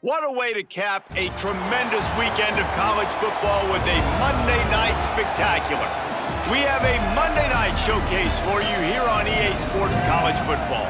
What a way to cap a tremendous weekend of college football with a Monday night spectacular. We have a Monday night showcase for you here on EA Sports College Football.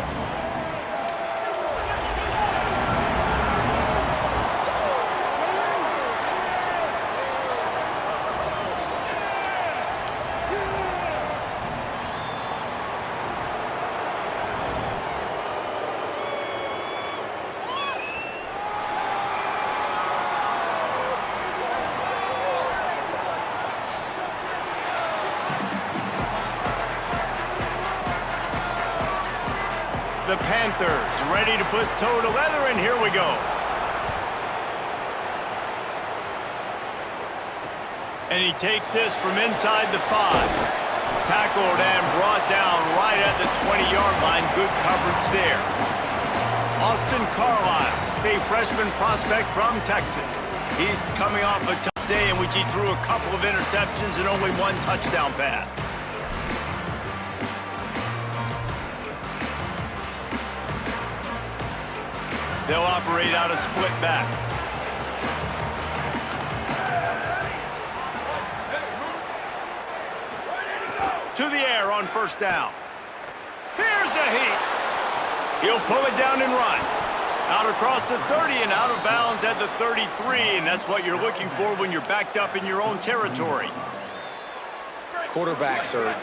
The Panthers ready to put toe to leather, and here we go. And he takes this from inside the 5. Tackled and brought down right at the 20-yard line. Good coverage there. Austin Carlisle, a freshman prospect from Texas. He's coming off a tough day in which he threw a couple of interceptions and only one touchdown pass. They'll operate out of split backs. To the air on first down. Here's a heat. He'll pull it down and run. Out across the 30 and out of bounds at the 33, and that's what you're looking for when you're backed up in your own territory. Quarterbacks are,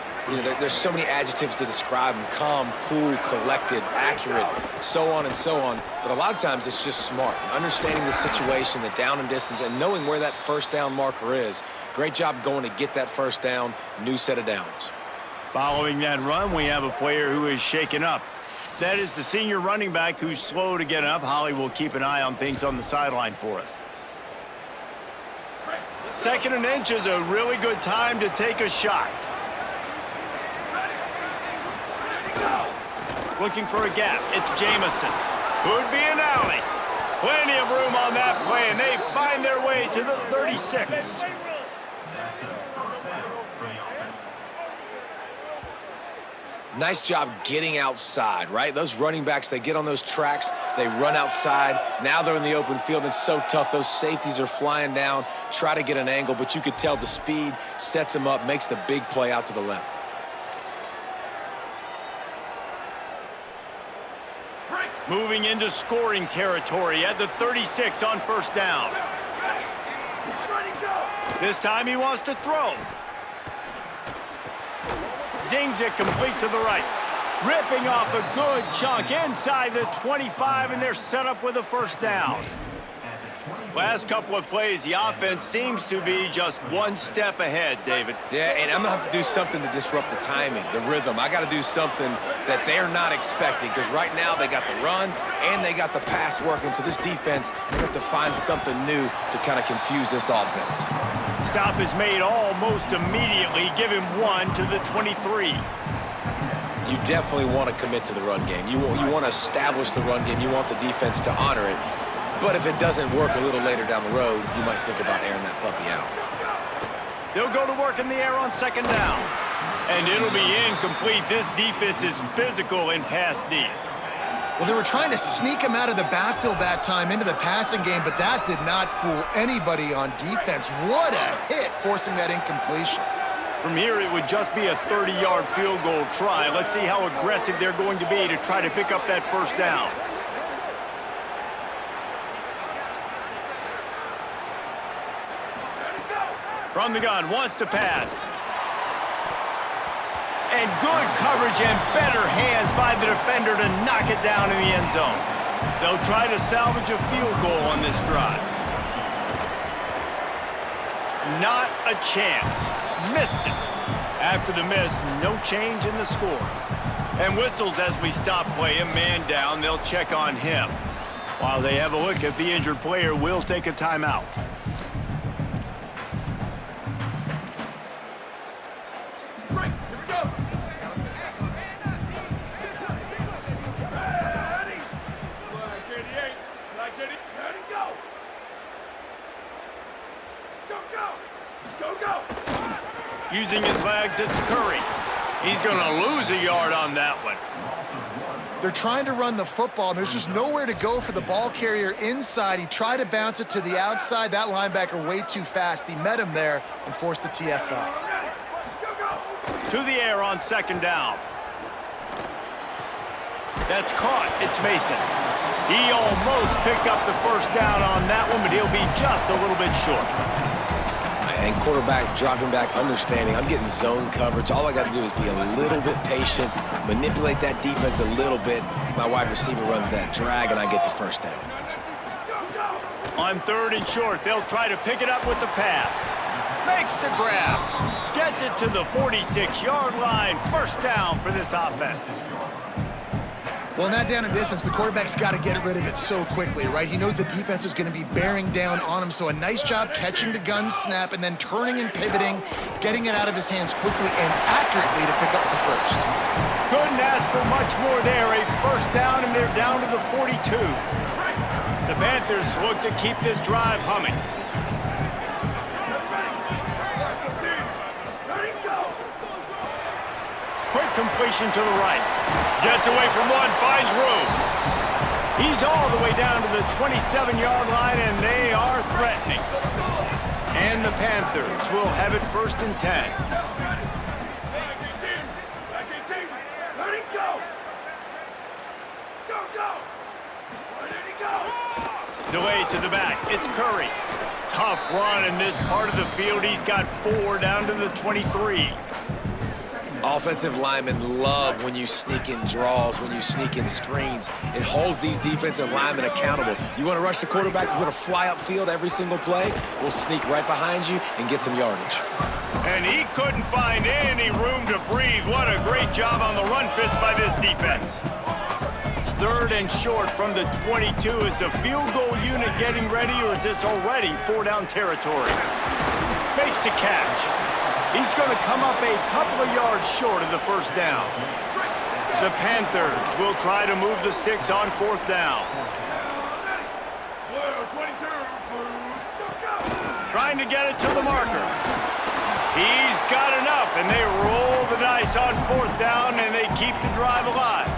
there's so many adjectives to describe them: calm, cool, collected, accurate, so on and so on. But a lot of times it's just smart. Understanding the situation, the down and distance, and knowing where that first down marker is. Great job going to get that first down, new set of downs. Following that run, we have a player who is shaken up. That is the senior running back who's slow to get up. Holly will keep an eye on things on the sideline for us. 2nd and inch is a really good time to take a shot. Looking for a gap. It's Jamison. Could be an alley. Plenty of room on that play, and they find their way to the 36. Nice job getting outside, right? Those running backs, they get on those tracks, they run outside. Now they're in the open field. It's so tough. Those safeties are flying down, try to get an angle, but you could tell the speed sets them up, makes the big play out to the left. Moving into scoring territory at the 36 on first down. This time he wants to throw. Zings it complete to the right. Ripping off a good chunk inside the 25, and they're set up with a first down. Last couple of plays, the offense seems to be just one step ahead, David. Yeah, and I'm going to have to do something to disrupt the timing, the rhythm. I got to do something that they're not expecting, because right now they got the run and they got the pass working. So this defense, you have to find something new to kind of confuse this offense. Stop is made almost immediately. Give him one to the 23. You definitely want to commit to the run game. You want to establish the run game. You want the defense to honor it. But if it doesn't work a little later down the road, you might think about airing that puppy out. They'll go to work in the air on second down. And it'll be incomplete. This defense is physical in pass deep. Well, they were trying to sneak him out of the backfield that time into the passing game, but that did not fool anybody on defense. What a hit, forcing that incompletion. From here, it would just be a 30-yard field goal try. Let's see how aggressive they're going to be to try to pick up that first down. From the gun, wants to pass. And good coverage and better hands by the defender to knock it down in the end zone. They'll try to salvage a field goal on this drive. Not a chance. Missed it. After the miss, no change in the score. And whistles as we stop play. A man down, they'll check on him. While they have a look at the injured player, we'll take a timeout. Using his legs, it's Curry. He's going to lose a yard on that one. They're trying to run the football, and there's just nowhere to go for the ball carrier inside. He tried to bounce it to the outside. That linebacker way too fast. He met him there and forced the TFL. To the air on second down. That's caught. It's Mason. He almost picked up the first down on that one, but he'll be just a little bit short. And quarterback dropping back, understanding I'm getting zone coverage. All I got to do is be a little bit patient, manipulate that defense a little bit. My wide receiver runs that drag, and I get the first down. On third and short, they'll try to pick it up with the pass. Makes the grab. Gets it to the 46-yard line. First down for this offense. Well, in that down and distance, the quarterback's got to get rid of it so quickly, right? He knows the defense is going to be bearing down on him, so a nice job catching the gun snap and then turning and pivoting, getting it out of his hands quickly and accurately to pick up the first. Couldn't ask for much more there. A first down, and they're down to the 42. The Panthers look to keep this drive humming. Quick completion to the right. Gets away from one, finds room. He's all the way down to the 27-yard line, and they are threatening. And the Panthers will have it first and 10. Delay to the back. It's Curry. Tough run in this part of the field. He's got 4 down to the 23. Offensive linemen love when you sneak in draws, when you sneak in screens. It holds these defensive linemen accountable. You want to rush the quarterback, you want to fly upfield every single play, we'll sneak right behind you and get some yardage. And he couldn't find any room to breathe. What a great job on the run fits by this defense. Third and short from the 22. Is the field goal unit getting ready, or is this already 4-down territory? Makes the catch. He's going to come up a couple of yards short of the first down. The Panthers will try to move the sticks on fourth down. Trying to get it to the marker. He's got enough, and they roll the dice on fourth down, and they keep the drive alive.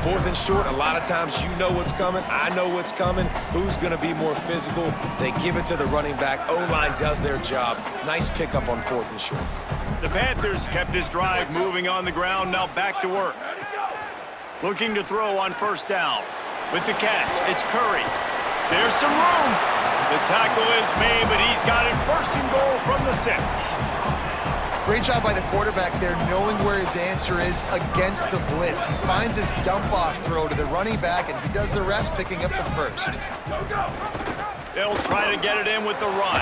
Fourth and short, a lot of times you know what's coming. I know what's coming. Who's going to be more physical? They give it to the running back. O-line does their job. Nice pickup on fourth and short. The Panthers kept this drive moving on the ground. Now back to work. Looking to throw on first down. With the catch, it's Curry. There's some room. The tackle is made, but he's got it first and goal from the 6. Great job by the quarterback there, knowing where his answer is against the blitz. He finds his dump-off throw to the running back, and he does the rest, picking up the first. They'll try to get it in with the run.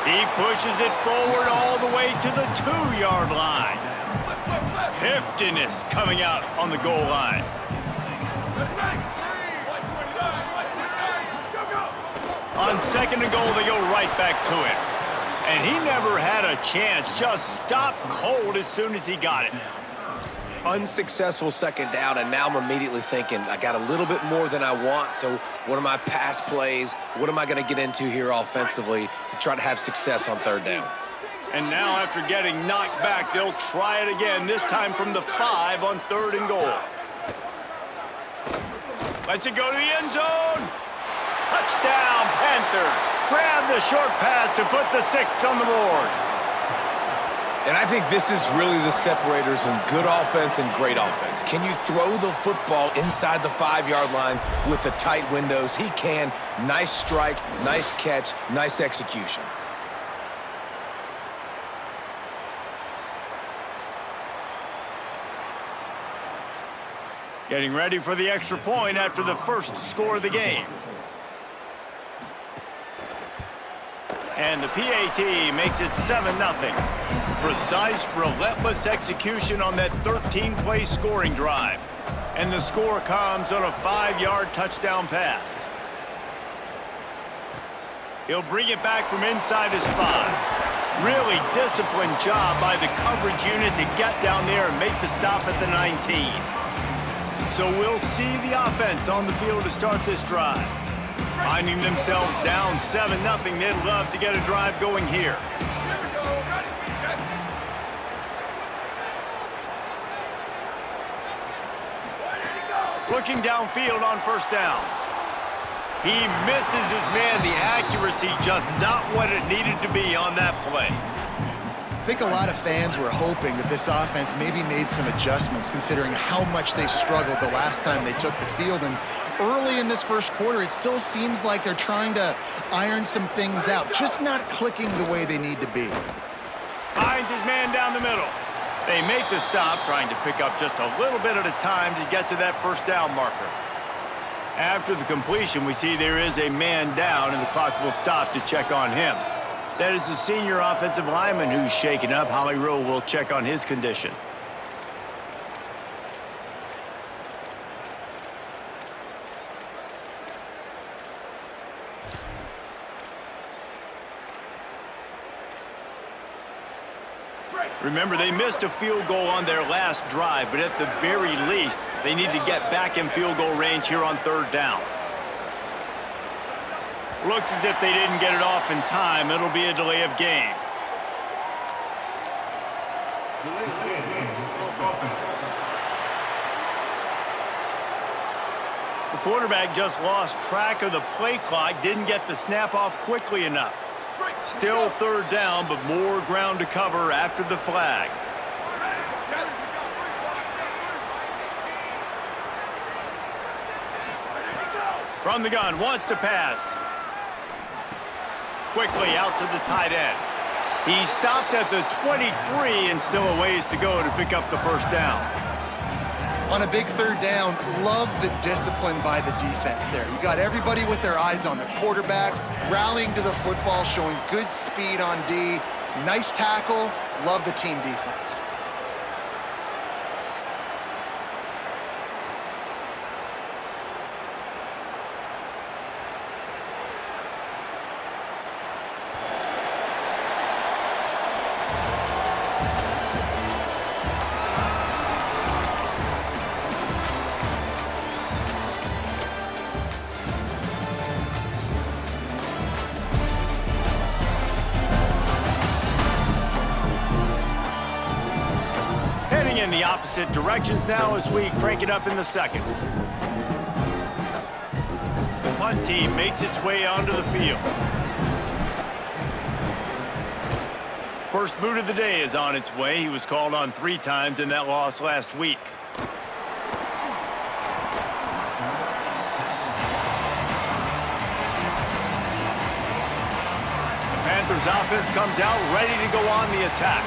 He pushes it forward all the way to the 2-yard line. Heftiness coming out on the goal line. On second and goal, they go right back to it. And he never had a chance, just stopped cold as soon as he got it. Unsuccessful second down, and now I'm immediately thinking, I got a little bit more than I want, so what are my pass plays? What am I going to get into here offensively to try to have success on third down? And now after getting knocked back, they'll try it again, this time from the 5 on third and goal. Lets it go to the end zone. Touchdown, Panthers. Grab the short pass to put the 6 on the board. And I think this is really the separators in good offense and great offense. Can you throw the football inside the 5-yard line with the tight windows? He can. Nice strike, nice catch, nice execution. Getting ready for the extra point after the first score of the game. And the PAT makes it 7-0. Precise, relentless execution on that 13-play scoring drive. And the score comes on a 5-yard touchdown pass. He'll bring it back from inside his 5. Really disciplined job by the coverage unit to get down there and make the stop at the 19. So we'll see the offense on the field to start this drive. Finding themselves down 7-0, they'd love to get a drive going here. Looking downfield on first down. He misses his man. The accuracy just not what it needed to be on that play. I think a lot of fans were hoping that this offense maybe made some adjustments considering how much they struggled the last time they took the field. And early in this first quarter, it still seems like they're trying to iron some things out, just not clicking the way they need to be. Finds his man down the middle. They make the stop, trying to pick up just a little bit at a time to get to that first down marker. After the completion, we see there is a man down, and the clock will stop to check on him. That is the senior offensive lineman who's shaken up. Holly Rowe will check on his condition. Remember, they missed a field goal on their last drive, but at the very least, they need to get back in field goal range here on third down. Looks as if they didn't get it off in time. It'll be a delay of game. The quarterback just lost track of the play clock, didn't get the snap off quickly enough. Still third down, but more ground to cover after the flag. From the gun, wants to pass. Quickly out to the tight end. He stopped at the 23 and still a ways to go to pick up the first down. On a big third down, love the discipline by the defense there. You got everybody with their eyes on the quarterback, rallying to the football, showing good speed on D. Nice tackle. Love the team defense. In the opposite directions now as we crank it up in the second. The punt team makes its way onto the field. First boot of the day is on its way. He was called on 3 times in that loss last week. The Panthers offense comes out ready to go on the attack.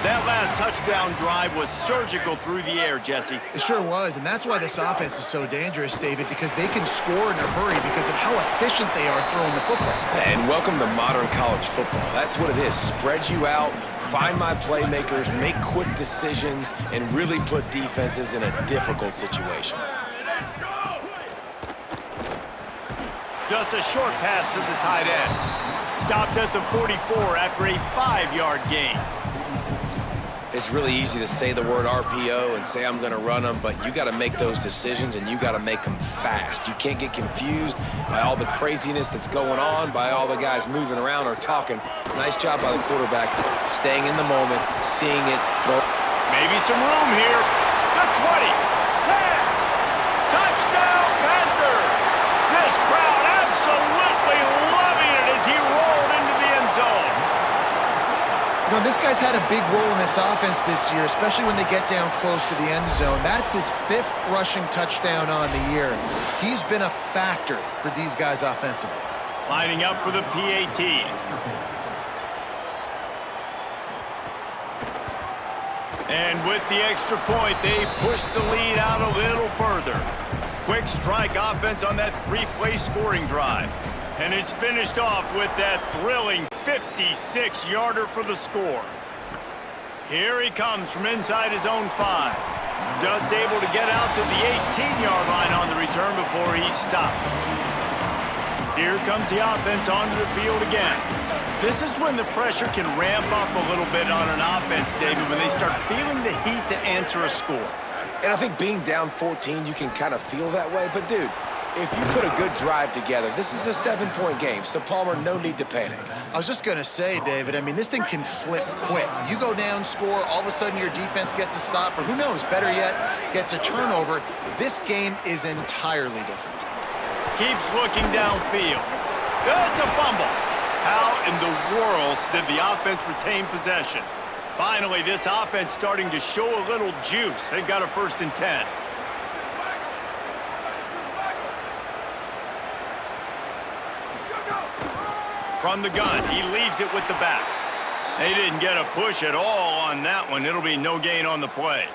That last touchdown drive was surgical through the air, Jesse. It sure was, and that's why this offense is so dangerous, David, because they can score in a hurry because of how efficient they are throwing the football. And welcome to modern college football. That's what it is. Spread you out, find my playmakers, make quick decisions, and really put defenses in a difficult situation. Just a short pass to the tight end. Stopped at the 44 after a 5-yard gain. It's really easy to say the word RPO and say I'm going to run them, but you got to make those decisions and you got to make them fast. You can't get confused by all the craziness that's going on, by all the guys moving around or talking. Nice job by the quarterback, staying in the moment, seeing it, throw. Maybe some room here. The 20, 10, touchdown Panthers! This crowd absolutely loving it as he rolled into the end zone. You know, this guy's had a big role in this offense this year, especially when they get down close to the end zone. That's his 5th rushing touchdown on the year. He's been a factor for these guys offensively. Lining up for the PAT. And with the extra point, they push the lead out a little further. Quick strike offense on that 3-play scoring drive. And it's finished off with that thrilling 56-yarder for the score. Here he comes from inside his own 5. Just able to get out to the 18-yard line on the return before he stopped. Here comes the offense onto the field again. This is when the pressure can ramp up a little bit on an offense, David, when they start feeling the heat to answer a score. And I think being down 14, you can kind of feel that way. But, dude, If you put a good drive together, this is a 7-point game, so Palmer, no need to panic. I was just going to say, David, I mean, this thing can flip quick. You go down, score, all of a sudden your defense gets a stop, or who knows, better yet, gets a turnover. This game is entirely different. Keeps looking downfield. It's a fumble. How in the world did the offense retain possession? Finally, this offense starting to show a little juice. They've got a 1st and 10. From the gun, he leaves it with the back. They didn't get a push at all on that one. It'll be no gain on the play.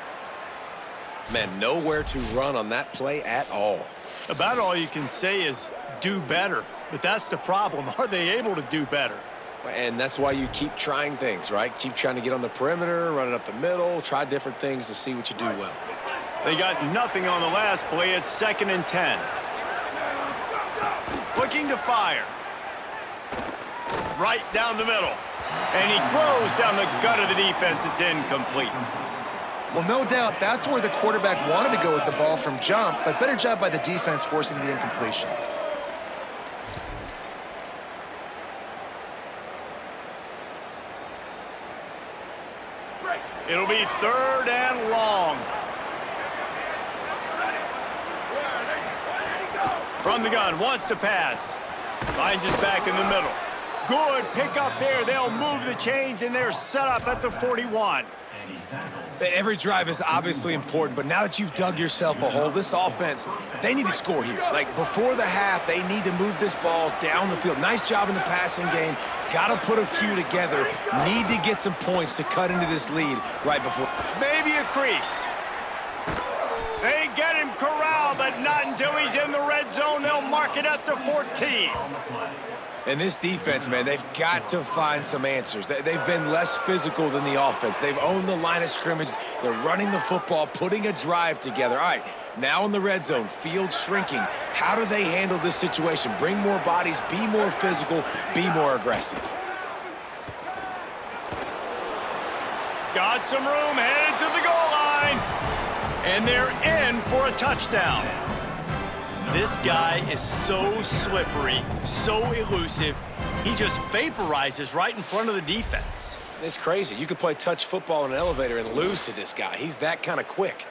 Man, nowhere to run on that play at all. About all you can say is do better. But that's the problem. Are they able to do better? And that's why you keep trying things, right? Keep trying to get on the perimeter, run it up the middle, try different things to see what you do well. They got nothing on the last play. It's 2nd and 10. Looking to fire. Right down the middle. And he throws down the gut of the defense. It's incomplete. Well, no doubt that's where the quarterback wanted to go with the ball from jump, but better job by the defense forcing the incompletion. It'll be 3rd and long. From the gun, wants to pass. Finds his back in the middle. Good pick up there. They'll move the chains, and they're set up at the 41. Every drive is obviously important, but now that you've dug yourself a hole, this offense, they need to score here. Like, before the half, they need to move this ball down the field. Nice job in the passing game. Got to put a few together. Need to get some points to cut into this lead right before. Maybe a crease. They get him corralled, but not until he's in the red zone. They'll mark it at the 14. And this defense, man, they've got to find some answers. They've been less physical than the offense. They've owned the line of scrimmage. They're running the football, putting a drive together. All right, now in the red zone, field shrinking. How do they handle this situation? Bring more bodies, be more physical, be more aggressive. Got some room, headed to the goal line. And they're in for a touchdown. This guy is so slippery, so elusive. He just vaporizes right in front of the defense. It's crazy. You could play touch football in an elevator and lose to this guy. He's that kind of quick.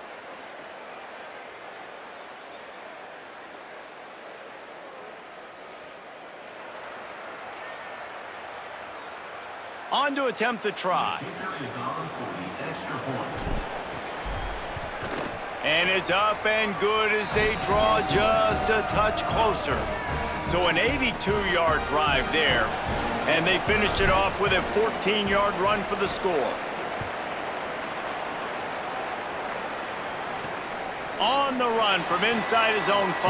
On to attempt the try. And it's up and good as they draw just a touch closer. So an 82-yard drive there, and they finished it off with a 14-yard run for the score. On the run from inside his own 5.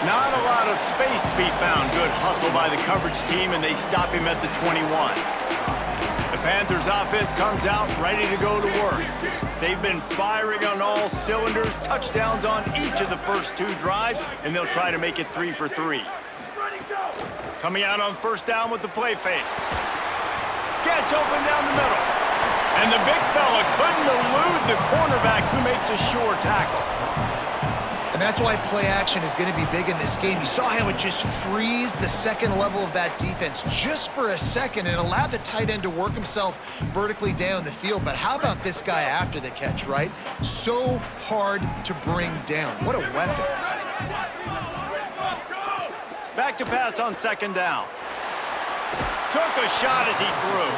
Not a lot of space to be found. Good hustle by the coverage team, and they stop him at the 21. The Panthers offense comes out ready to go to work. They've been firing on all cylinders, touchdowns on each of the first 2 drives, and they'll try to make it 3 for 3. Coming out on 1st down with the play fake. Gets open down the middle. And the big fella couldn't elude the cornerback who makes a sure tackle. And that's why play action is going to be big in this game. You saw how it just frees the second level of that defense just for a second. It allowed the tight end to work himself vertically down the field. But how about this guy after the catch, right? So hard to bring down. What a weapon. Back to pass on 2nd down. Took a shot as he threw.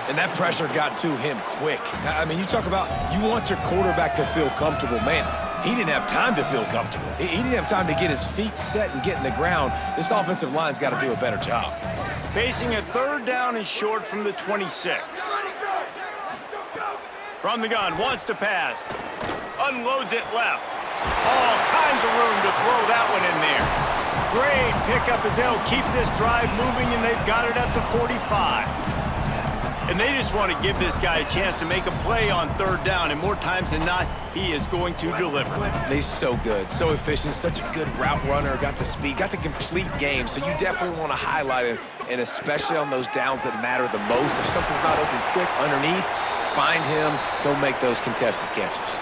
And that pressure got to him quick. I mean, you talk about you want your quarterback to feel comfortable. Man, he didn't have time to feel comfortable. He didn't have time to get his feet set and get in the ground. This offensive line's got to do a better job. Facing a 3rd down and short from the 26. From the gun, wants to pass. Unloads it left. All kinds of room to throw that one in there. Great pickup as they'll keep this drive moving, and they've got it at the 45. And they just want to give this guy a chance to make a play on 3rd down, and more times than not, he is going to deliver. He's so good, so efficient, such a good route runner, got the speed, got the complete game, so you definitely want to highlight him, and especially on those downs that matter the most. If something's not open quick underneath, find him, he'll make those contested catches.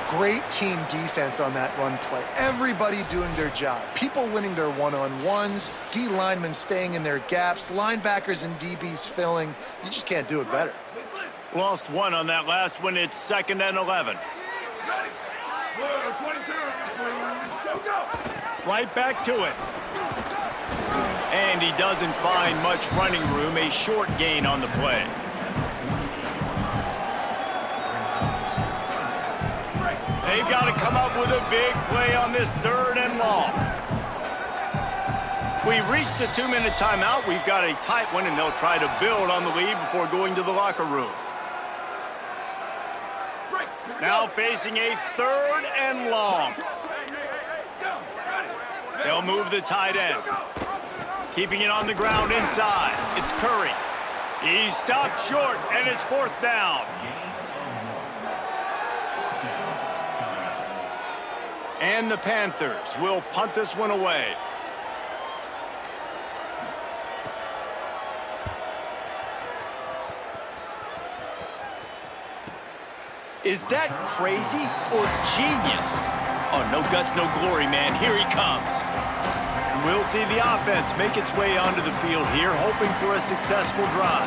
Great team defense on that run play. Everybody doing their job. People winning their one-on-ones, D linemen staying in their gaps, linebackers and DBs filling. You just can't do it better. Lost one on that last one. It's 2nd and 11. Right back to it. And he doesn't find much running room. A short gain on the play. They've got to come up with a big play on this 3rd and long. We've reached the 2-minute timeout. We've got a tight one, and they'll try to build on the lead before going to the locker room. Now facing a 3rd and long. They'll move the tight end. Keeping it on the ground inside. It's Curry. He stopped short, and it's 4th down. And the Panthers will punt this one away. Is that crazy or genius? Oh, no guts, no glory, man. Here he comes. And we'll see the offense make its way onto the field here, hoping for a successful drive.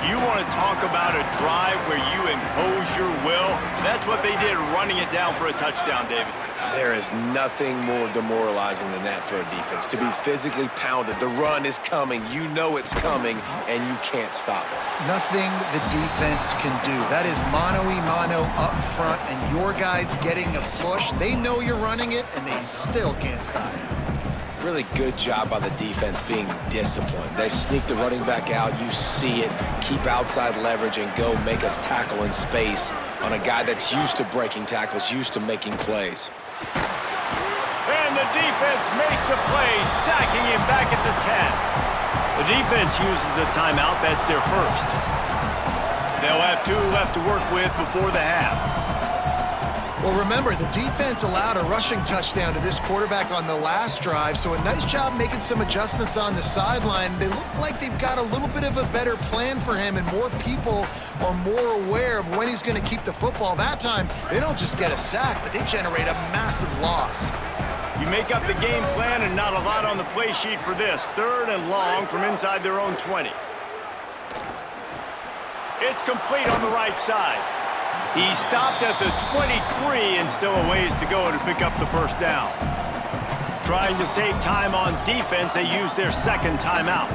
You want to talk about a drive where you impose your will? That's what they did, running it down for a touchdown, David. There is nothing more demoralizing than that for a defense. To be physically pounded, the run is coming, you know it's coming, and you can't stop it. Nothing the defense can do. That is mano-a-mano up front, and your guys getting a push. They know you're running it, and they still can't stop it. Really good job by the defense being disciplined. They sneak the running back out, you see it, keep outside leverage, and go make us tackle in space on a guy that's used to breaking tackles, used to making plays. And the defense makes a play, sacking him back at the 10. The defense uses a timeout. That's their first. They'll have 2 left to work with before the half. Well, remember, the defense allowed a rushing touchdown to this quarterback on the last drive, so a nice job making some adjustments on the sideline. They look like they've got a little bit of a better plan for him, and more people are more aware of when he's going to keep the football. That time, they don't just get a sack, but they generate a massive loss. You make up the game plan and not a lot on the play sheet for this. 3rd and long from inside their own 20. It's complete on the right side. He stopped at the 23 and still a ways to go to pick up the first down. Trying to save time on defense, they use their 2nd timeout.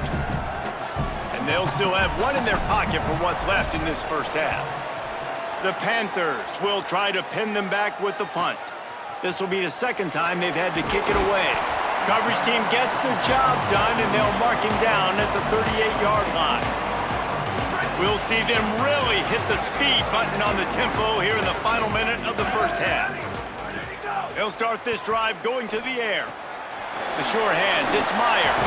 And they'll still have 1 in their pocket for what's left in this first half. The Panthers will try to pin them back with the punt. This will be the 2nd time they've had to kick it away. Coverage team gets the job done, and they'll mark him down at the 38-yard line. We'll see them really hit the speed button on the tempo here in the final minute of the first half. They'll start this drive going to the air. The sure hands, it's Myers.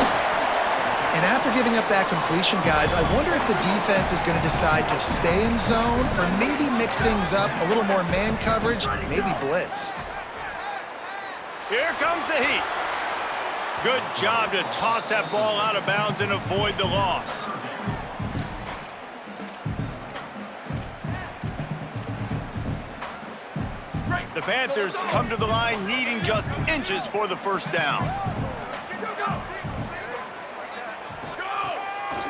And after giving up that completion, guys, I wonder if the defense is going to decide to stay in zone or maybe mix things up, a little more man coverage, maybe blitz. Here comes the heat. Good job to toss that ball out of bounds and avoid the loss. The Panthers come to the line needing just inches for the first down.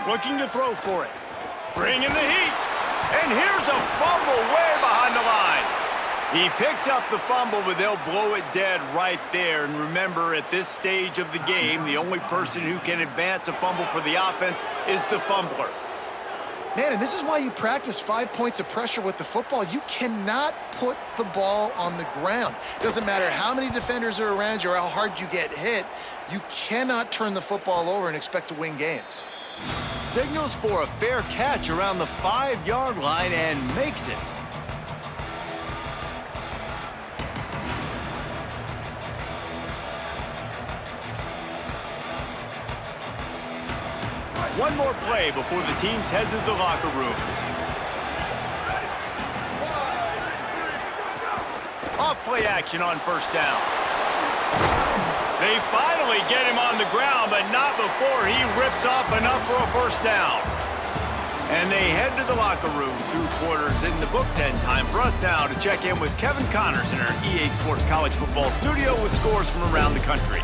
Looking to throw for it. Bringing the heat. And here's a fumble way behind the line. He picks up the fumble, but they'll blow it dead right there. And remember, at this stage of the game, the only person who can advance a fumble for the offense is the fumbler. Man, and this is why you practice 5 points of pressure with the football. You cannot put the ball on the ground. Doesn't matter how many defenders are around you or how hard you get hit, you cannot turn the football over and expect to win games. Signals for a fair catch around the 5-yard line and makes it. One more play before the teams head to the locker rooms. Off play action on first down. They finally get him on the ground, but not before he rips off enough for a first down. And they head to the locker room. 2 quarters in the books, and time for us now to check in with Kevin Connors in our EA Sports College Football studio with scores from around the country.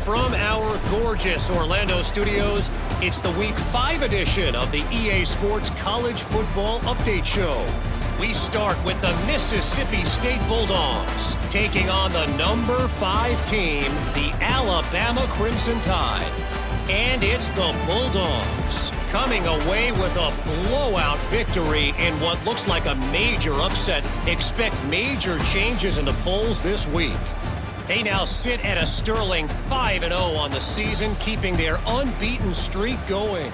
From our gorgeous Orlando studios, it's the Week 5 edition of the EA Sports College Football Update Show. We start with the Mississippi State Bulldogs, taking on the number 5 team, the Alabama Crimson Tide. And it's the Bulldogs coming away with a blowout victory in what looks like a major upset. Expect major changes in the polls this week. They now sit at a sterling 5-0 on the season, keeping their unbeaten streak going.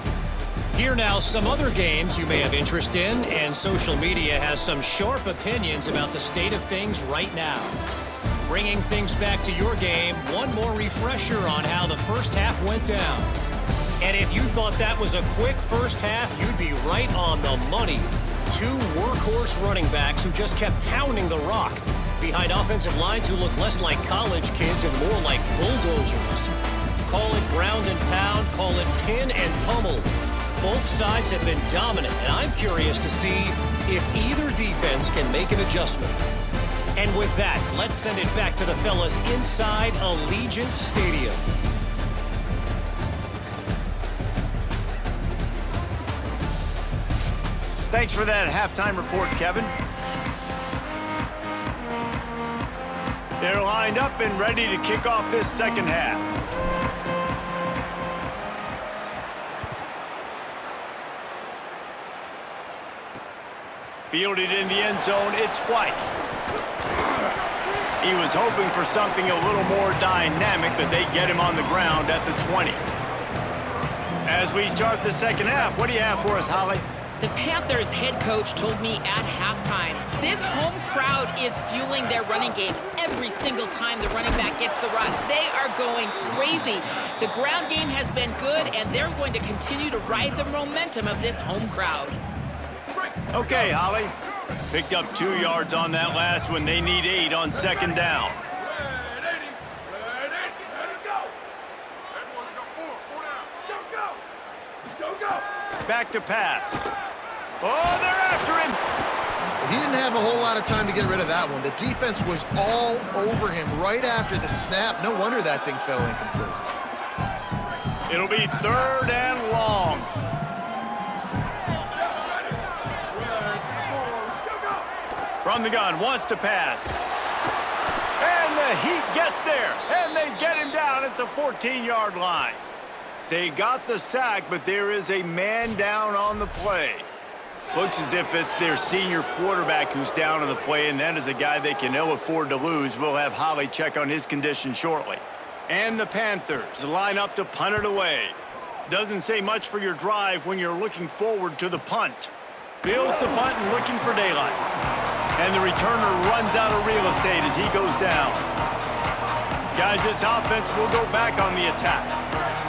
Here now, some other games you may have interest in, and social media has some sharp opinions about the state of things right now. Bringing things back to your game, one more refresher on how the first half went down. And if you thought that was a quick first half, you'd be right on the money. 2 workhorse running backs who just kept pounding the rock behind offensive lines who look less like college kids and more like bulldozers. Call it ground and pound, call it pin and pummel. Both sides have been dominant, and I'm curious to see if either defense can make an adjustment. And with that, let's send it back to the fellas inside Allegiant Stadium. Thanks for that halftime report, Kevin. They're lined up and ready to kick off this second half. Fielded in the end zone, it's White. He was hoping for something a little more dynamic, but they get him on the ground at the 20. As we start the second half, what do you have for us, Holly? The Panthers head coach told me at halftime, this home crowd is fueling their running game. Every single time the running back gets the rock, they are going crazy. The ground game has been good, and they're going to continue to ride the momentum of this home crowd. Okay, Holly. Picked up 2 yards on that last one. They need 8 on second down. Back to pass. Oh, they're after him. He didn't have a whole lot of time to get rid of that one. The defense was all over him right after the snap. No wonder that thing fell incomplete. It'll be 3rd and long. From the gun, wants to pass. And the Heat gets there, and they get him down at the 14-yard line. They got the sack, but there is a man down on the play. Looks as if it's their senior quarterback who's down on the play, and that is a guy they can ill afford to lose. We'll have Holly check on his condition shortly. And the Panthers line up to punt it away. Doesn't say much for your drive when you're looking forward to the punt. Builds the punt and looking for daylight. And the returner runs out of real estate as he goes down. Guys, this offense will go back on the attack.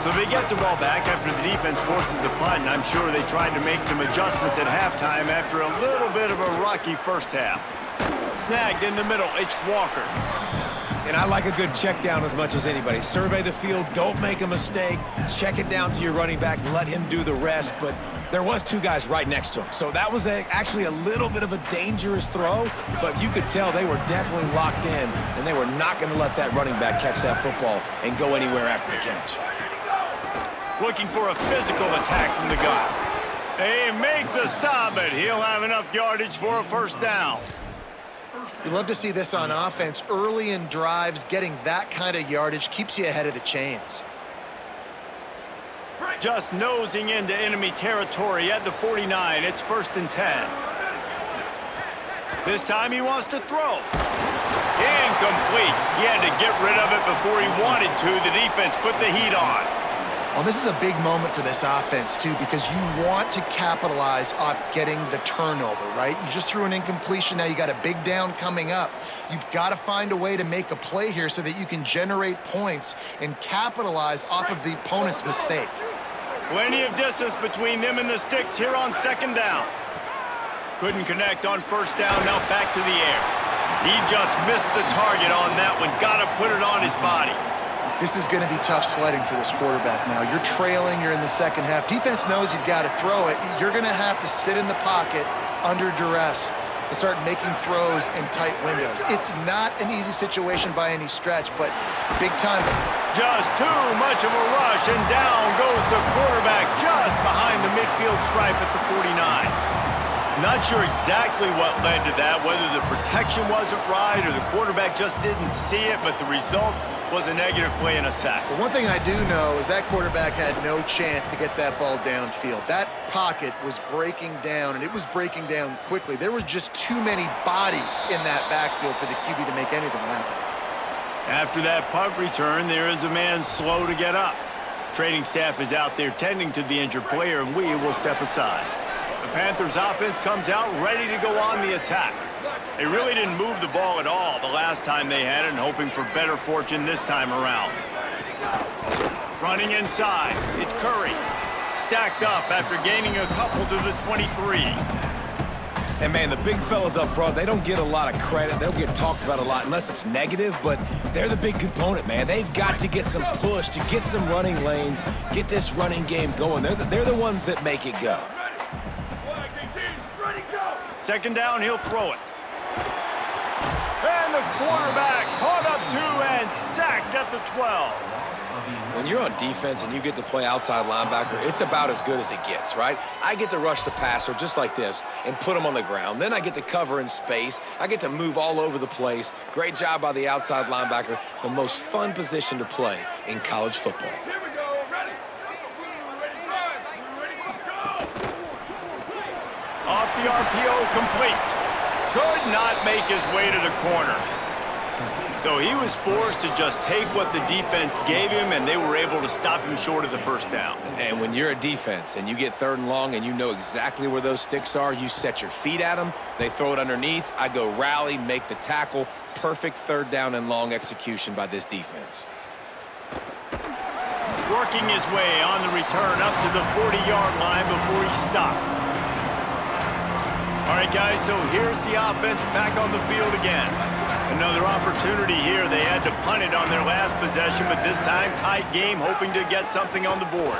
So they get the ball back after the defense forces a punt, and I'm sure they tried to make some adjustments at halftime after a little bit of a rocky first half. Snagged in the middle, it's Walker. And I like a good check down as much as anybody. Survey the field, don't make a mistake, check it down to your running back, let him do the rest. But there was 2 guys right next to him. So that was actually a little bit of a dangerous throw, but you could tell they were definitely locked in, and they were not going to let that running back catch that football and go anywhere after the catch. Looking for a physical attack from the gun. They make the stop, but he'll have enough yardage for a first down. You love to see this on offense. Early in drives, getting that kind of yardage keeps you ahead of the chains. Just nosing into enemy territory at the 49. It's 1st and 10. This time he wants to throw. Incomplete. He had to get rid of it before he wanted to. The defense put the heat on. Well, this is a big moment for this offense, too, because you want to capitalize off getting the turnover, right? You just threw an incompletion. Now you got a big down coming up. You've got to find a way to make a play here so that you can generate points and capitalize off of the opponent's mistake. Plenty of distance between them and the sticks here on second down. Couldn't connect on first down, now back to the air. He just missed the target on that one. Got to put it on his body. This is going to be tough sledding for this quarterback now. You're trailing, you're in the second half. Defense knows you've got to throw it. You're going to have to sit in the pocket under duress and start making throws in tight windows. It's not an easy situation by any stretch, but big time. Just too much of a rush, and down goes the quarterback just behind the midfield stripe at the 49. Not sure exactly what led to that, whether the protection wasn't right or the quarterback just didn't see it, but the result was a negative play and a sack. But one thing I do know is that quarterback had no chance to get that ball downfield. That pocket was breaking down, and it was breaking down quickly. There were just too many bodies in that backfield for the QB to make anything happen. After that punt return, there is a man slow to get up. Training staff is out there tending to the injured player, and we will step aside. The Panthers offense comes out ready to go on the attack. They really didn't move the ball at all the last time they had it, and hoping for better fortune this time around. Running inside, it's Curry. Stacked up after gaining a couple to the 23. And, man, the big fellas up front, they don't get a lot of credit. They'll get talked about a lot unless it's negative, but they're the big component, man. They've got to get some push, to get some running lanes, get this running game going. They're the ones that make it go. Second down, he'll throw it. And the quarterback caught up two and sacked at the 12. When you're on defense and you get to play outside linebacker, it's about as good as it gets, right? I get to rush the passer just like this and put him on the ground. Then I get to cover in space. I get to move all over the place. Great job by the outside linebacker. The most fun position to play in college football. Off the RPO, complete. Could not make his way to the corner. So he was forced to just take what the defense gave him, and they were able to stop him short of the first down. And when you're a defense and you get third and long and you know exactly where those sticks are, you set your feet at them, they throw it underneath, I go rally, make the tackle. Perfect third down and long execution by this defense. Working his way on the return up to the 40-yard line before he stopped. All right, guys, so here's the offense back on the field again. Another opportunity here. They had to punt it on their last possession, but this time tight game, hoping to get something on the board.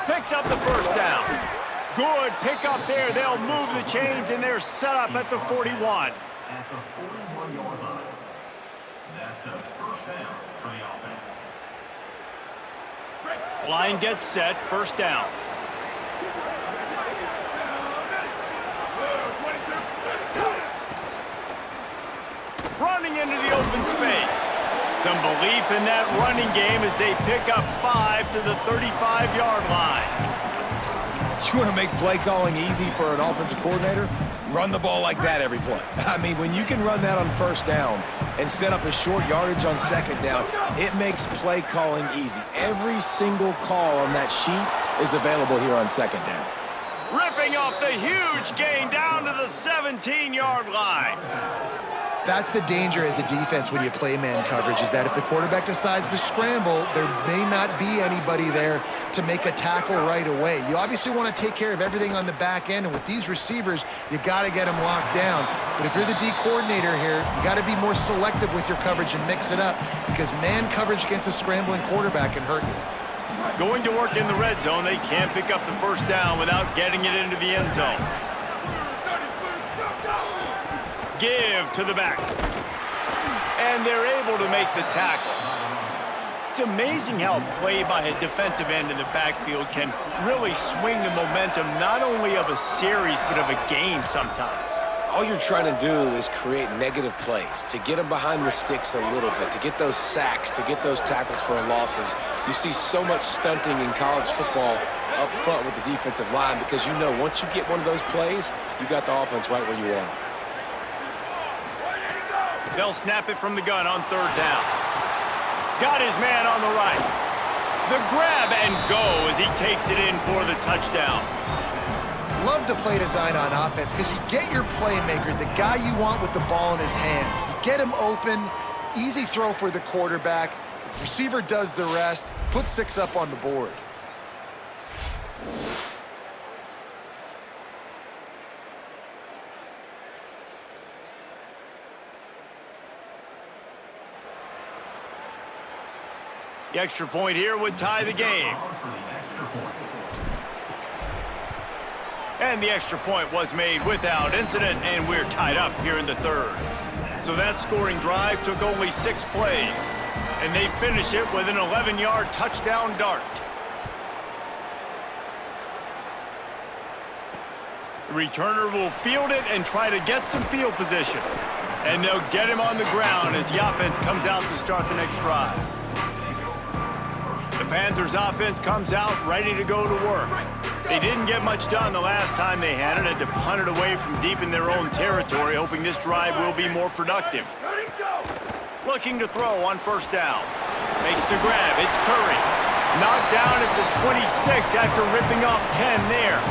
Picks up the first down. Good pick up there. They'll move the chains, and they're set up at the 41. At the 41-yard line. That's a first down for the offense. Line gets set, first down. Running into the open space. Some belief in that running game as they pick up 5 to the 35-yard line. You want to make play calling easy for an offensive coordinator? Run the ball like that every play. I mean, when you can run that on first down and set up a short yardage on second down, it makes play calling easy. Every single call on that sheet is available here on second down. Ripping off the huge gain down to the 17-yard line. That's the danger as a defense when you play man coverage, is that if the quarterback decides to scramble, there may not be anybody there to make a tackle right away. You obviously want to take care of everything on the back end, and with these receivers, you got to get them locked down. But if you're the D coordinator here, you got to be more selective with your coverage and mix it up, because man coverage against a scrambling quarterback can hurt you. Going to work in the red zone, they can't pick up the first down without getting it into the end zone. Give to the back. And they're able to make the tackle. It's amazing how play by a defensive end in the backfield can really swing the momentum not only of a series but of a game sometimes. All you're trying to do is create negative plays, to get them behind the sticks a little bit, to get those sacks, to get those tackles for losses. You see so much stunting in college football up front with the defensive line because you know once you get one of those plays, you got the offense right where you want. They'll snap it from the gun on third down. Got his man on the right. The grab and go as he takes it in for the touchdown. Love the play design on offense because you get your playmaker, the guy you want with the ball in his hands. You get him open, easy throw for the quarterback. Receiver does the rest, put 6 up on the board. The extra point here would tie the game. And the extra point was made without incident, and we're tied up here in the third. So that scoring drive took only 6 plays, and they finish it with an 11-yard touchdown dart. The returner will field it and try to get some field position. And they'll get him on the ground as the offense comes out to start the next drive. The Panthers offense comes out ready to go to work. They didn't get much done the last time they had it, had to punt it away from deep in their own territory, hoping this drive will be more productive. Looking to throw on first down. Makes the grab. It's Curry. Knocked down at the 26 after ripping off 10 there.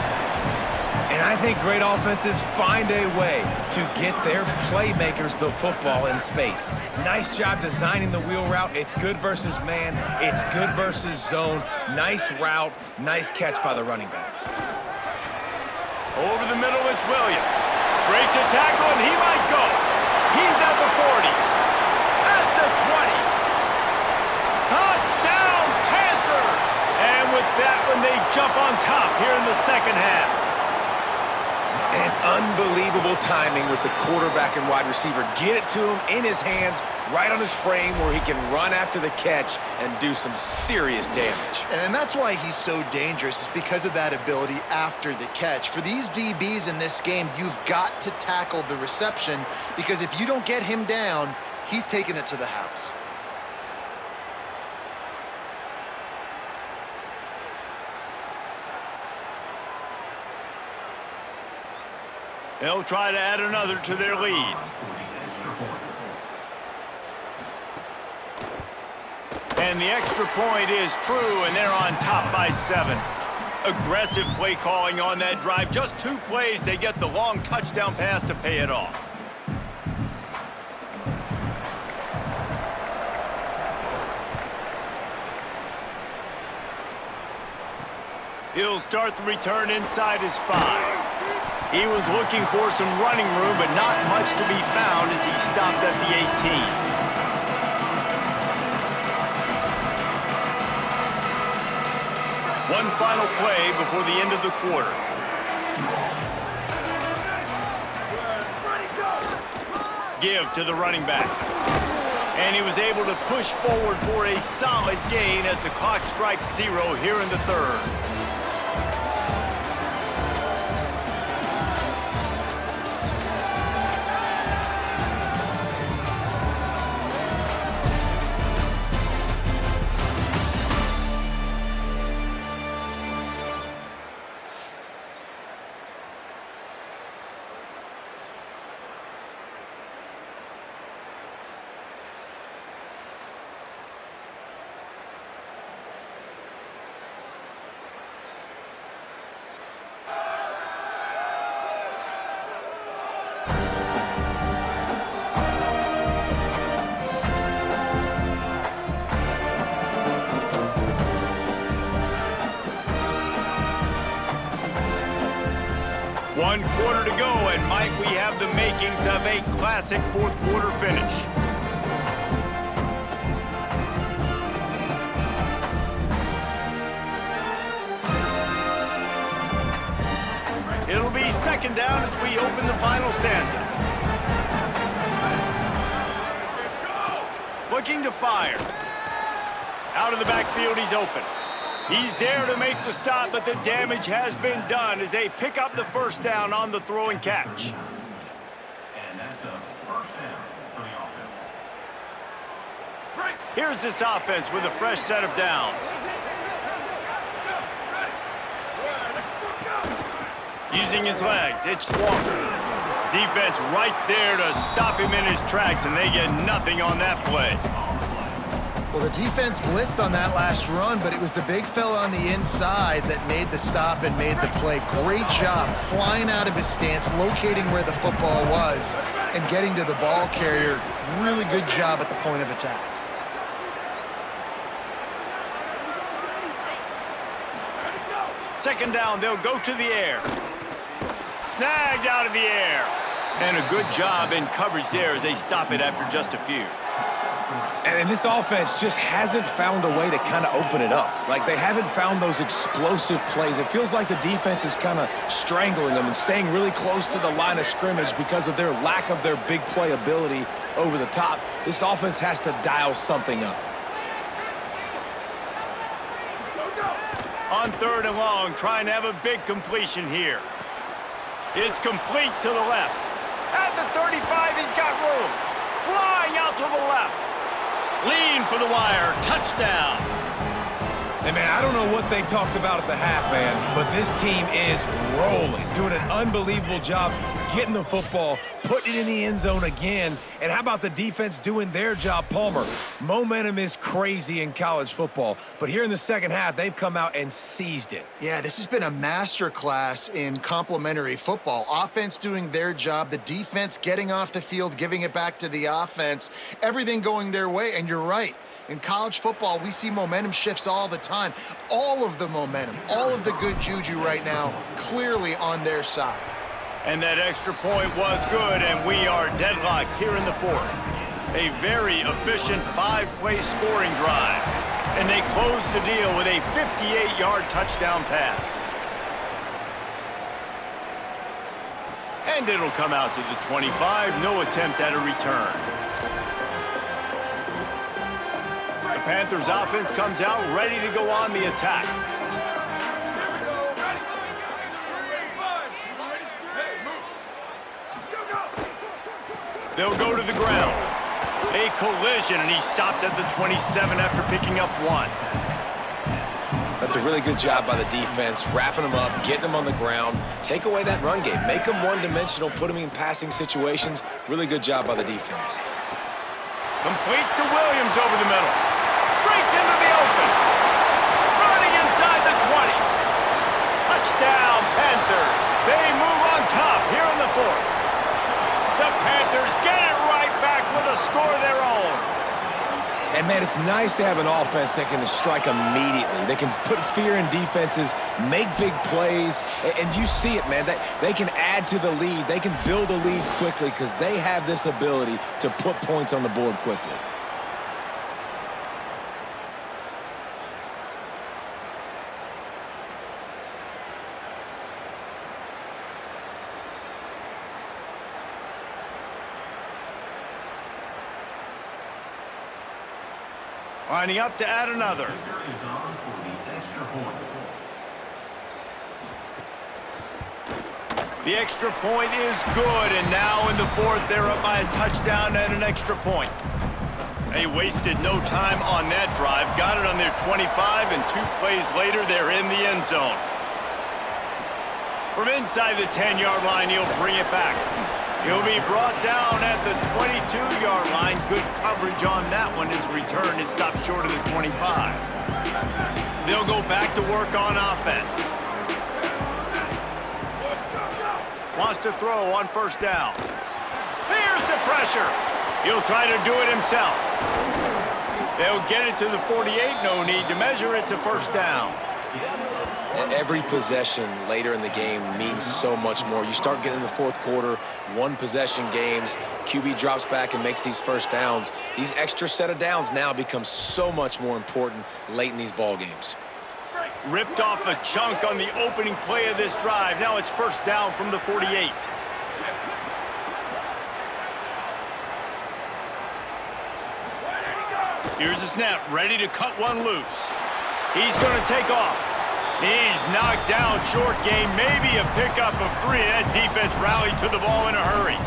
And I think great offenses find a way to get their playmakers the football in space. Nice job designing the wheel route. It's good versus man. It's good versus zone. Nice route. Nice catch by the running back. Over the middle, it's Williams. Breaks a tackle, and he might go. He's at the 40. At the 20. Touchdown, Panthers! And with that one, they jump on top here in the second half. And unbelievable timing with the quarterback and wide receiver. Get it to him in his hands, right on his frame where he can run after the catch and do some serious damage. And that's why he's so dangerous, is because of that ability after the catch. For these DBs in this game, you've got to tackle the reception, because if you don't get him down, he's taking it to the house. They'll try to add another to their lead. And the extra point is true, and they're on top by 7. Aggressive play calling on that drive. Just 2 plays, they get the long touchdown pass to pay it off. He'll start the return inside his 5. He was looking for some running room, but not much to be found as he stopped at the 18. One final play before the end of the quarter. Give to the running back. And he was able to push forward for a solid gain as the clock strikes 0 here in the third. One quarter to go, and Mike, we have the makings of a classic fourth quarter finish. It'll be second down as we open the final stanza. Looking to fire. Out of the backfield, he's open. He's there to make the stop, but the damage has been done as they pick up the first down on the throw and catch. And that's a first down for the offense. Here's this offense with a fresh set of downs. Using his legs, it's Walker. Defense right there to stop him in his tracks, and they get nothing on that play. Well, the defense blitzed on that last run, but it was the big fella on the inside that made the stop and made the play. Great job flying out of his stance, locating where the football was, and getting to the ball carrier. Really good job at the point of attack. Second down, they'll go to the air. Snagged out of the air. And a good job in coverage there as they stop it after just a few. And this offense just hasn't found a way to kind of open it up. Like, they haven't found those explosive plays. It feels like the defense is kind of strangling them and staying really close to the line of scrimmage because of their lack of their big play ability over the top. This offense has to dial something up. On 3rd and long, trying to have a big completion here. It's complete to the left. At the 35, he's got room. Flying out to the left. Lean for the wire. Touchdown. Hey, man, I don't know what they talked about at the half, man, but this team is rolling, doing an unbelievable job getting the football, putting it in the end zone again. And how about the defense doing their job, Palmer? Momentum is crazy in college football, but here in the second half, they've come out and seized it. Yeah, this has been a masterclass in complementary football. Offense doing their job, the defense getting off the field, giving it back to the offense, everything going their way, and you're right. In college football, we see momentum shifts all the time. All of the momentum, all of the good juju right now, clearly on their side. And that extra point was good, and we are deadlocked here in the 4th. A very efficient 5-play scoring drive. And they close the deal with a 58-yard touchdown pass. And it'll come out to the 25. No attempt at a return. The Panthers offense comes out ready to go on the attack. They'll go to the ground. A collision, and he stopped at the 27 after picking up 1. That's a really good job by the defense, wrapping them up, getting them on the ground, take away that run game, make them one-dimensional, put them in passing situations. Really good job by the defense. Complete to Williams over the middle. Breaks into the open. Running inside the 20. Touchdown, Panthers. They move on top here in the 4th. The Panthers get it right back with a score of their own. And, man, it's nice to have an offense that can strike immediately. They can put fear in defenses, make big plays, and you see it, man. They can add to the lead. They can build a lead quickly because they have this ability to put points on the board quickly. Lining up to add another. Is on for the extra point. The extra point is good, and now in the 4th, they're up by a touchdown and an extra point. They wasted no time on that drive, got it on their 25, and 2 plays later, they're in the end zone. From inside the 10-yard line, he'll bring it back. He'll be brought down at the 22-yard line. Good coverage on that one. His return is stopped short of the 25. They'll go back to work on offense. Wants to throw on 1st down. Here's the pressure. He'll try to do it himself. They'll get it to the 48. No need to measure. It's a 1st down. Every possession later in the game means so much more. You start getting in the 4th quarter, 1-possession games, QB drops back and makes these 1st downs. These extra set of downs now become so much more important late in these ball games. Ripped off a chunk on the opening play of this drive. Now it's 1st down from the 48. Here's the snap, ready to cut one loose. He's going to take off. He's knocked down short game, maybe a pickup of 3. That defense rallied to the ball in a hurry.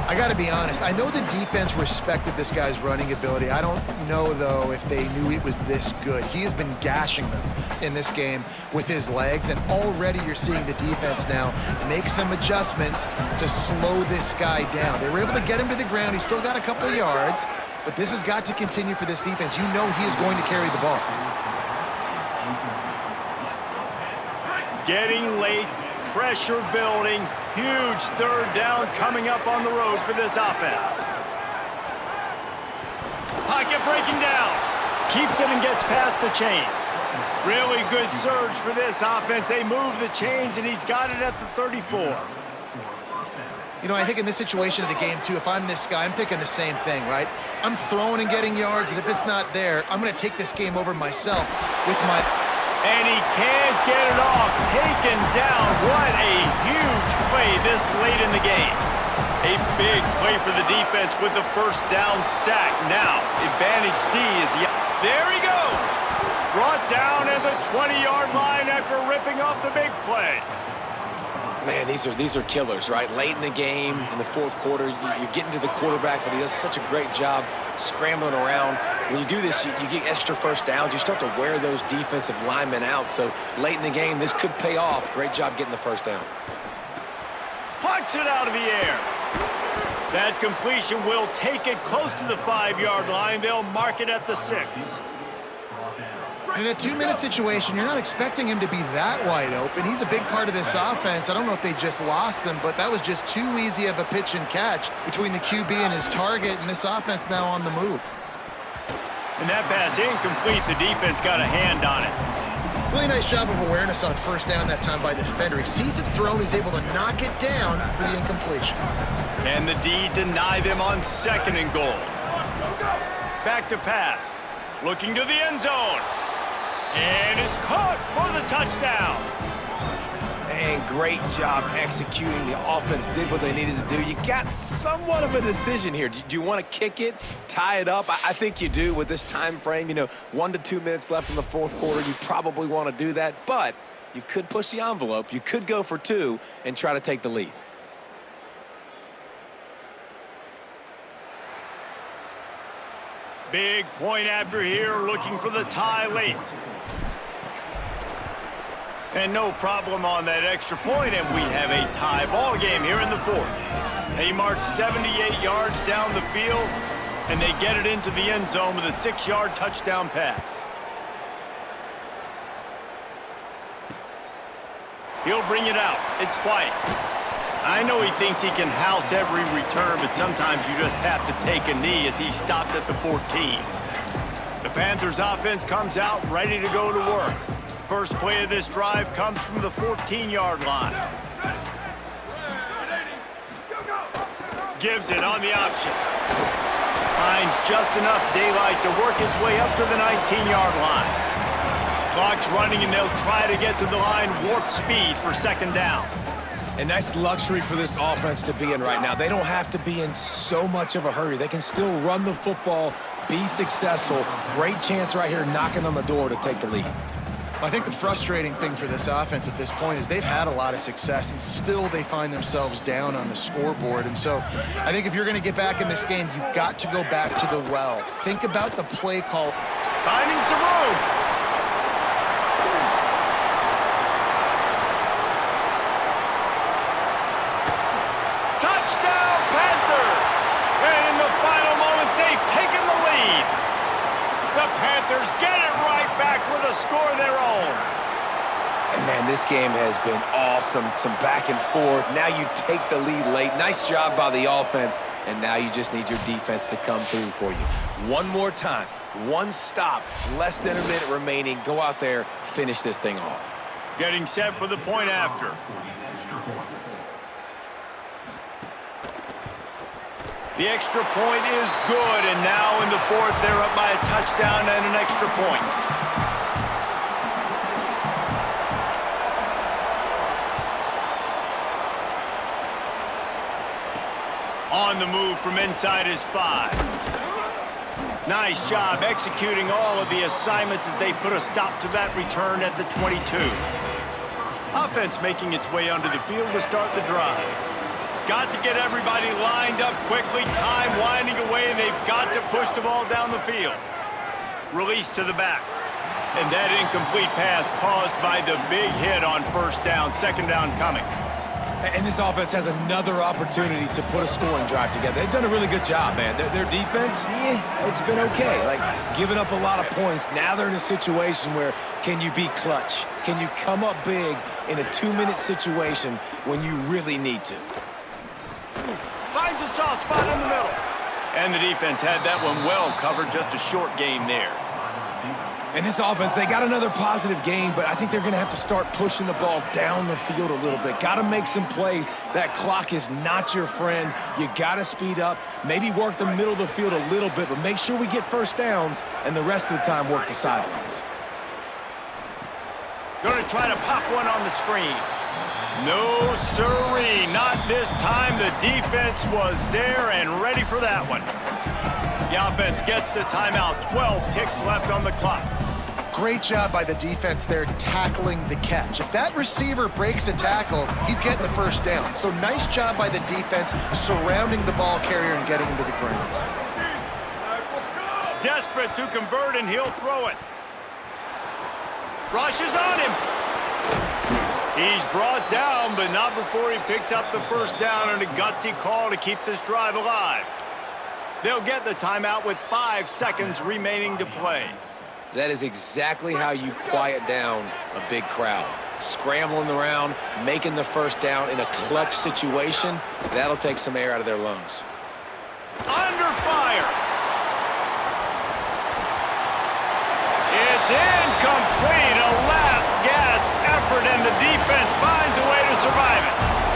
I got to be honest. I know the defense respected this guy's running ability. I don't know, though, if they knew it was this good. He has been gashing them in this game with his legs, and already you're seeing the defense now make some adjustments to slow this guy down. They were able to get him to the ground. He's still got a couple of yards, but this has got to continue for this defense. You know he is going to carry the ball. Getting late, pressure building, huge 3rd down coming up on the road for this offense. Pocket breaking down, keeps it and gets past the chains. Really good surge for this offense. They move the chains, and he's got it at the 34. You know, I think in this situation of the game, too, if I'm this guy, I'm thinking the same thing, right? I'm throwing and getting yards, and if it's not there, I'm going to take this game over myself with my... And he can't get it off. Taken down. What a huge play this late in the game. A big play for the defense with the first down sack. Now, advantage D is the... There he goes. Brought down at the 20-yard line after ripping off the big play. Man, these are killers, right? Late in the game, in the fourth quarter, you're getting to the quarterback, but he does such a great job scrambling around. When you do this, you get extra first downs. You start to wear those defensive linemen out. So late in the game, this could pay off. Great job getting the first down. Pucks it out of the air. That completion will take it close to the 5-yard line. They'll mark it at the 6. In a 2-minute situation, you're not expecting him to be that wide open. He's a big part of this offense. I don't know if they just lost them, but that was just too easy of a pitch and catch between the QB and his target, and this offense now on the move. And that pass incomplete. The defense got a hand on it. Really nice job of awareness on first down that time by the defender. He sees it thrown, he's able to knock it down for the incompletion. And the D deny them on 2nd and goal. Back to pass. Looking to the end zone. And it's caught for the touchdown. And great job executing. The offense did what they needed to do. You got somewhat of a decision here. Do you want to kick it, tie it up? I think you do with this time frame. You know, 1 to 2 minutes left in the fourth quarter. You probably want to do that, but you could push the envelope. You could go for 2 and try to take the lead. Big point after here, looking for the tie late. And no problem on that extra point, and we have a tie ball game here in the 4th. They march 78 yards down the field, and they get it into the end zone with a 6-yard touchdown pass. He'll bring it out. It's White. I know he thinks he can house every return, but sometimes you just have to take a knee as he stopped at the 14. The Panthers offense comes out ready to go to work. First play of this drive comes from the 14-yard line. Gives it on the option. Finds just enough daylight to work his way up to the 19-yard line. Clock's running, and they'll try to get to the line warp speed for 2nd down. A nice luxury for this offense to be in right now. They don't have to be in so much of a hurry. They can still run the football, be successful. Great chance right here knocking on the door to take the lead. I think the frustrating thing for this offense at this point is they've had a lot of success, and still they find themselves down on the scoreboard. And so I think if you're going to get back in this game, you've got to go back to the well. Think about the play call. Finding some room. Touchdown, Panthers! And in the final moments, they've taken the lead. The Panthers get it right back with a score of their own. And man, this game has been awesome. Some back and forth. Now you take the lead late. Nice job by the offense. And now you just need your defense to come through for you. One more time. One stop. Less than a minute remaining. Go out there, finish this thing off. Getting set for the point after. The extra point is good, and now in the 4th, they're up by a touchdown and an extra point. On the move from inside his 5. Nice job executing all of the assignments as they put a stop to that return at the 22. Offense making its way onto the field to start the drive. Got to get everybody lined up quickly. Time winding away, and they've got to push the ball down the field. Release to the back. And that incomplete pass caused by the big hit on first down. 2nd down coming. And this offense has another opportunity to put a scoring drive together. They've done a really good job, man. Their defense, it's been okay. Like, giving up a lot of points. Now they're in a situation where can you be clutch? Can you come up big in a 2-minute situation when you really need to? Finds a soft spot in the middle. And the defense had that one well covered. Just a short gain there. And this offense, they got another positive gain, but I think they're going to have to start pushing the ball down the field a little bit. Got to make some plays. That clock is not your friend. You got to speed up, maybe work the middle of the field a little bit, but make sure we get first downs, and the rest of the time work the sidelines. Going to try to pop one on the screen. No, sirree, not this time. The defense was there and ready for that one. The offense gets the timeout. 12 ticks left on the clock. Great job by the defense there tackling the catch. If that receiver breaks a tackle, he's getting the first down. So nice job by the defense surrounding the ball carrier and getting him to the ground. Desperate to convert, and he'll throw it. Rush is on him. He's brought down, but not before he picks up the first down, and a gutsy call to keep this drive alive. They'll get the timeout with 5 seconds remaining to play. That is exactly how you quiet down a big crowd. Scrambling around, making the first down in a clutch situation, that'll take some air out of their lungs. Under fire. It's incomplete. A last gasp effort, and the defense finds a way to survive it.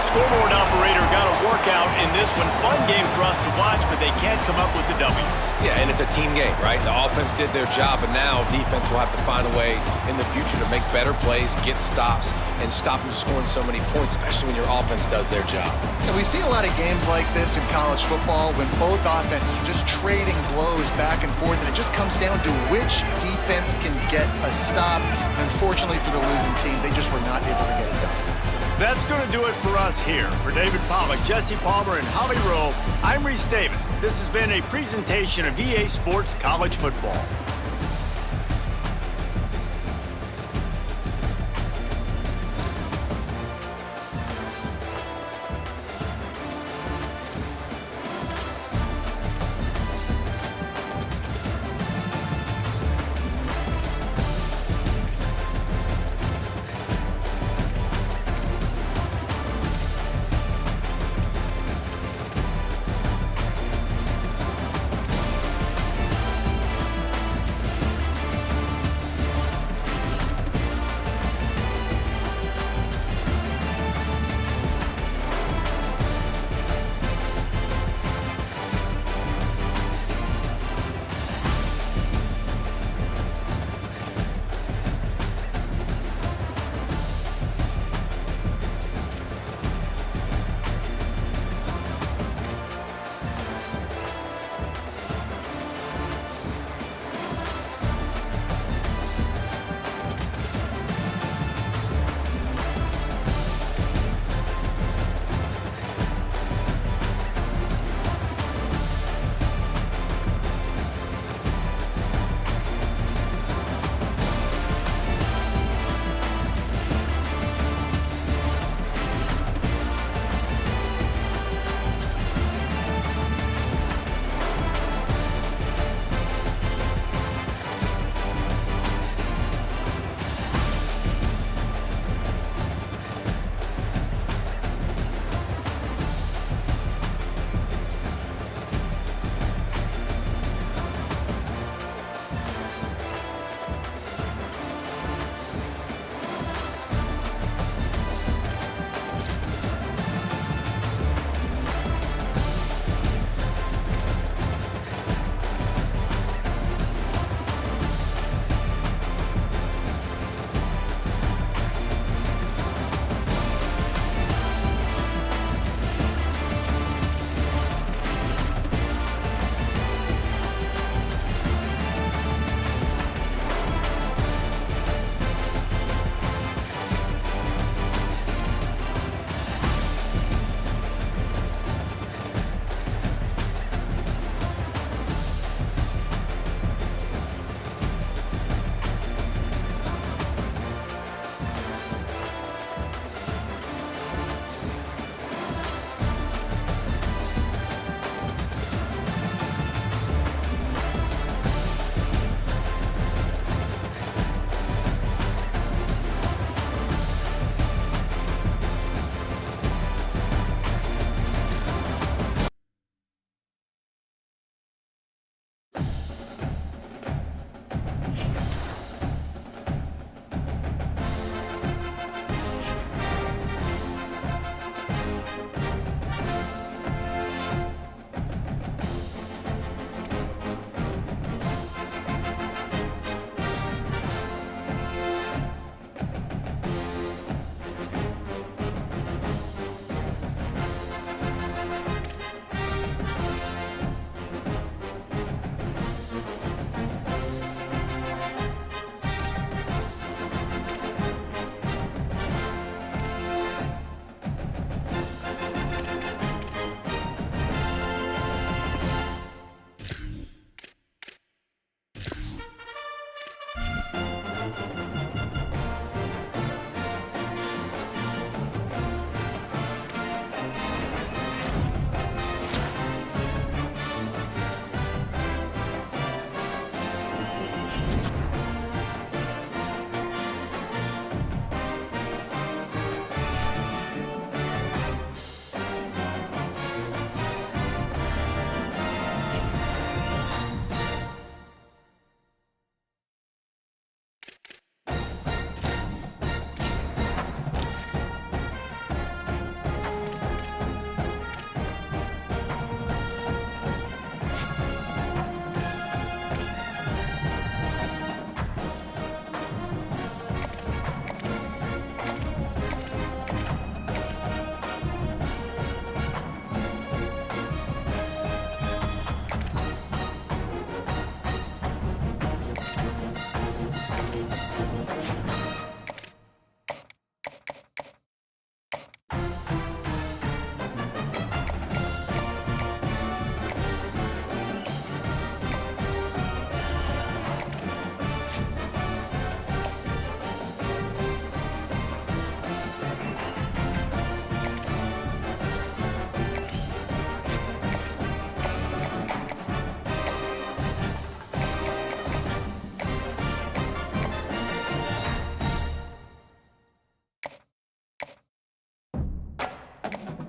Scoreboard operator got a workout in this one. Fun game for us to watch, but they can't come up with the W. Yeah, and it's a team game, right? The offense did their job, and now defense will have to find a way in the future to make better plays, get stops, and stop them scoring so many points, especially when your offense does their job. And we see a lot of games like this in college football when both offenses are just trading blows back and forth, and it just comes down to which defense can get a stop. And unfortunately for the losing team, they just were not able to get it done. That's going to do it for us here. For David Pollack, Jesse Palmer, and Holly Rowe, I'm Reese Davis. This has been a presentation of EA Sports College Football. it.